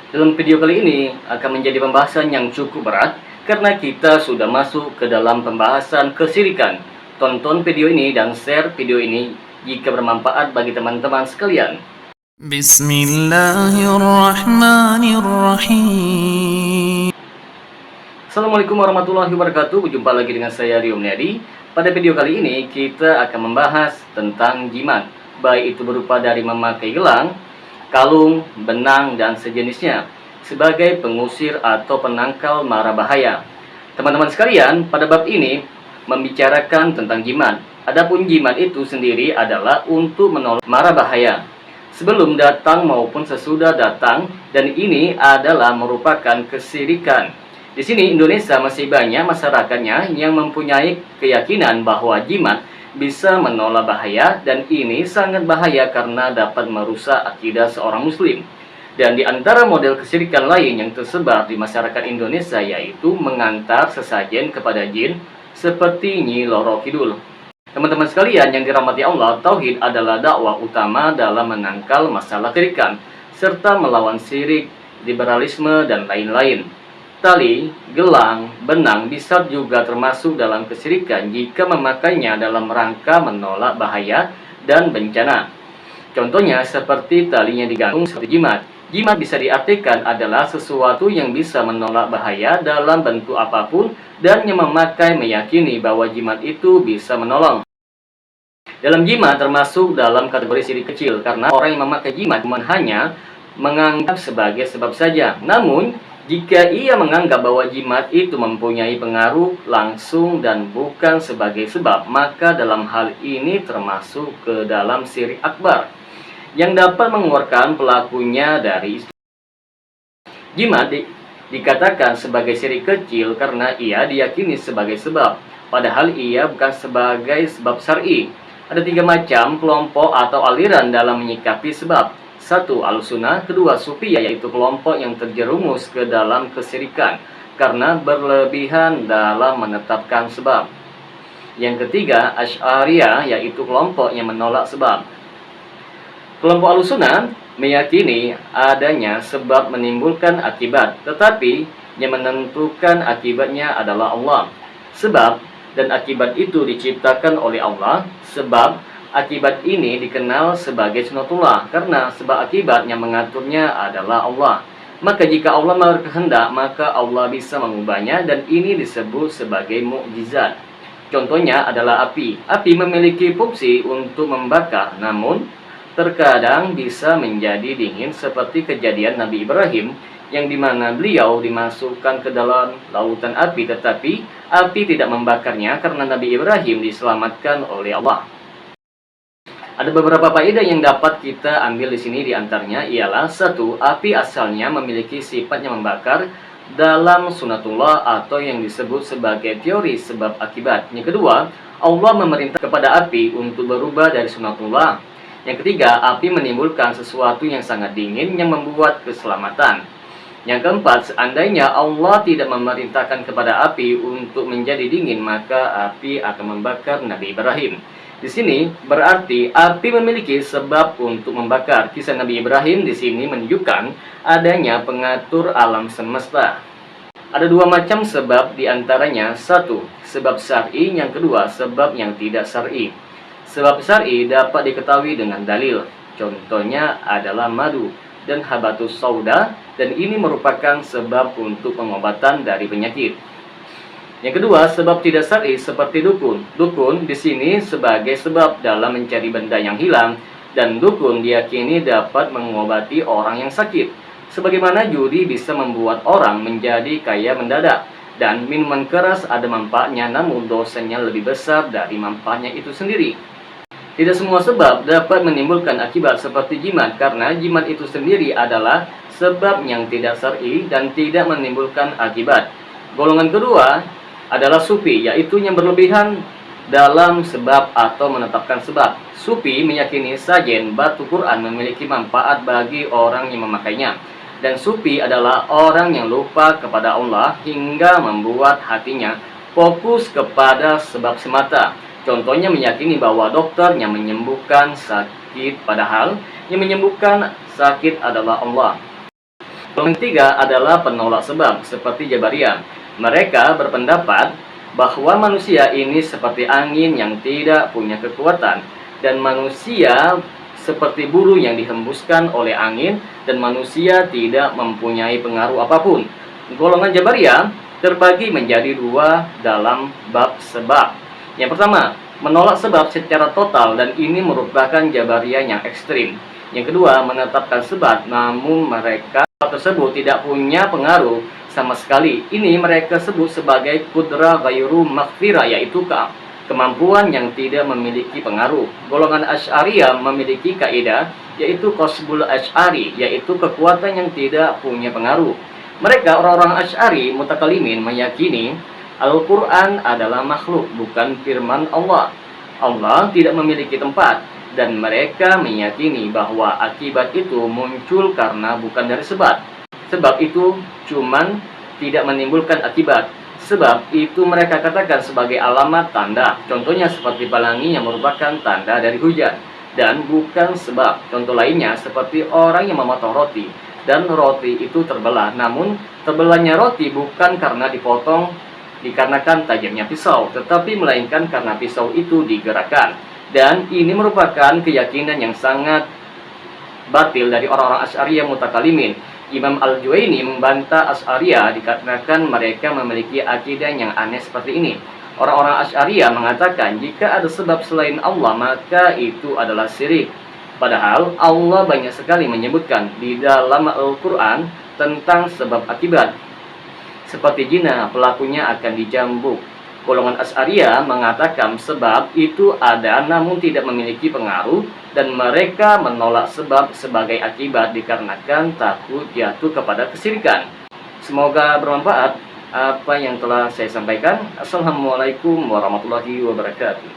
Dalam video kali ini akan menjadi pembahasan yang cukup berat karena kita sudah masuk ke dalam pembahasan kesirikan. Tonton video ini dan share video ini jika bermanfaat bagi teman-teman sekalian. Bismillahirrahmanirrahim. Assalamualaikum warahmatullahi wabarakatuh. Berjumpa lagi dengan saya Rio Mulyadi. Pada video kali ini kita akan membahas tentang jimat, baik itu berupa dari memakai gelang, kalung, benang, dan sejenisnya sebagai pengusir atau penangkal mara bahaya. Teman-teman sekalian, pada bab ini membicarakan tentang jimat. Adapun jimat itu sendiri adalah untuk menolak mara bahaya sebelum datang maupun sesudah datang, dan ini adalah merupakan kesirikan. Di sini Indonesia masih banyak masyarakatnya yang mempunyai keyakinan bahwa jimat bisa menolak bahaya, dan ini sangat bahaya karena dapat merusak akidah seorang muslim. Dan di antara model kesirikan lain yang tersebar di masyarakat Indonesia yaitu mengantar sesajen kepada jin seperti Nyi Loro Kidul. Teman-teman sekalian yang dirahmati Allah, tauhid adalah dakwah utama dalam menangkal masalah kesirikan serta melawan syirik, liberalisme, dan lain-lain. Tali, gelang, benang bisa juga termasuk dalam kesirikan jika memakainya dalam rangka menolak bahaya dan bencana. Contohnya seperti talinya digantung seperti jimat. Jimat bisa diartikan adalah sesuatu yang bisa menolak bahaya dalam bentuk apapun, dan yang memakai meyakini bahwa jimat itu bisa menolong. Dalam jimat termasuk dalam kategori sirik kecil karena orang yang memakai jimat hanya menganggap sebagai sebab saja. Namun, jika ia menganggap bahwa jimat itu mempunyai pengaruh langsung dan bukan sebagai sebab, maka dalam hal ini termasuk ke dalam syirik akbar yang dapat mengeluarkan pelakunya dari Islam. Jimat dikatakan sebagai syirik kecil karena ia diyakini sebagai sebab, padahal ia bukan sebagai sebab syar'i. Ada 3 macam kelompok atau aliran dalam menyikapi sebab. 1. Al-Sunnah, kedua Sufiyah, yaitu kelompok yang terjerumus ke dalam kesirikan karena berlebihan dalam menetapkan sebab. Yang ketiga, Asy'ariyah, yaitu kelompok yang menolak sebab. Kelompok Al-Sunnah meyakini adanya sebab menimbulkan akibat, tetapi yang menentukan akibatnya adalah Allah. Sebab dan akibat itu diciptakan oleh Allah. Sebab akibat ini dikenal sebagai sunnatullah karena sebab akibat yang mengaturnya adalah Allah. Maka jika Allah berkehendak, maka Allah bisa mengubahnya, dan ini disebut sebagai mukjizat. Contohnya adalah api. Api memiliki fungsi untuk membakar, namun terkadang bisa menjadi dingin seperti kejadian Nabi Ibrahim yang dimana beliau dimasukkan ke dalam lautan api, tetapi api tidak membakarnya karena Nabi Ibrahim diselamatkan oleh Allah. Ada beberapa faedah yang dapat kita ambil di sini, diantaranya ialah 1. Api asalnya memiliki sifat yang membakar dalam sunatullah atau yang disebut sebagai teori sebab akibat. Yang kedua, Allah memerintah kepada api untuk berubah dari sunatullah. Yang ketiga, api menimbulkan sesuatu yang sangat dingin yang membuat keselamatan. Yang keempat, seandainya Allah tidak memerintahkan kepada api untuk menjadi dingin, maka api akan membakar Nabi Ibrahim. Di sini berarti api memiliki sebab untuk membakar. Kisah Nabi Ibrahim di sini menunjukkan adanya pengatur alam semesta. Ada 2 macam sebab, diantaranya 1. Sebab syar'i, yang kedua sebab yang tidak syar'i. Sebab syar'i dapat diketahui dengan dalil. Contohnya adalah madu dan habatus sauda, dan ini merupakan sebab untuk pengobatan dari penyakit. Yang kedua, sebab tidak syar'i seperti dukun. Dukun di sini sebagai sebab dalam mencari benda yang hilang, dan dukun diyakini dapat mengobati orang yang sakit. Sebagaimana judi bisa membuat orang menjadi kaya mendadak, dan minuman keras ada manfaatnya namun dosanya lebih besar dari manfaatnya itu sendiri. Tidak semua sebab dapat menimbulkan akibat seperti jimat, karena jimat itu sendiri adalah sebab yang tidak syar'i dan tidak menimbulkan akibat. Golongan kedua adalah sufi, yaitu yang berlebihan dalam sebab atau menetapkan sebab. Sufi meyakini sajen batu Quran memiliki manfaat bagi orang yang memakainya, dan sufi adalah orang yang lupa kepada Allah hingga membuat hatinya fokus kepada sebab semata. Contohnya meyakini bahwa dokter yang menyembuhkan sakit, padahal yang menyembuhkan sakit adalah Allah. Golongan ketiga adalah penolak sebab, seperti Jabariyah. Mereka berpendapat bahwa manusia ini seperti angin yang tidak punya kekuatan, dan manusia seperti bulu yang dihembuskan oleh angin, dan manusia tidak mempunyai pengaruh apapun. Golongan Jabariyah terbagi menjadi dua dalam bab sebab. Yang pertama, menolak sebab secara total, dan ini merupakan Jabariyah yang ekstrim. Yang kedua, menetapkan sebab namun mereka tersebut tidak punya pengaruh sama sekali. Ini mereka sebut sebagai kudra ghairu maghfirah, yaitu kemampuan yang tidak memiliki pengaruh. Golongan Asy'ariyah memiliki kaidah yaitu qasbul asy'ari, yaitu kekuatan yang tidak punya pengaruh. Mereka orang-orang Asy'ari mutakalimin meyakini Al-Quran adalah makhluk, bukan firman Allah. Allah tidak memiliki tempat, dan mereka meyakini bahwa akibat itu muncul karena bukan dari sebab. Sebab itu cuman tidak menimbulkan akibat. Sebab itu mereka katakan sebagai alamat tanda. Contohnya seperti pelangi yang merupakan tanda dari hujan, dan bukan sebab. Contoh lainnya seperti orang yang memotong roti, dan roti itu terbelah. Namun terbelahnya roti bukan karena dipotong dikarenakan tajamnya pisau, tetapi melainkan karena pisau itu digerakkan. Dan ini merupakan keyakinan yang sangat batil dari orang-orang Asy'ariyah mutakalimin. Imam Al-Juwaini membantah Asy'ariyah dikarenakan mereka memiliki akidah yang aneh seperti ini. Orang-orang Asy'ariyah mengatakan jika ada sebab selain Allah maka itu adalah syirik. Padahal Allah banyak sekali menyebutkan di dalam Al-Quran tentang sebab akibat. Seperti zina, pelakunya akan dicambuk. Golongan Asy'ariyah mengatakan sebab itu ada namun tidak memiliki pengaruh, dan mereka menolak sebab sebagai akibat dikarenakan takut jatuh kepada kesyirikan. Semoga bermanfaat apa yang telah saya sampaikan. Assalamualaikum warahmatullahi wabarakatuh.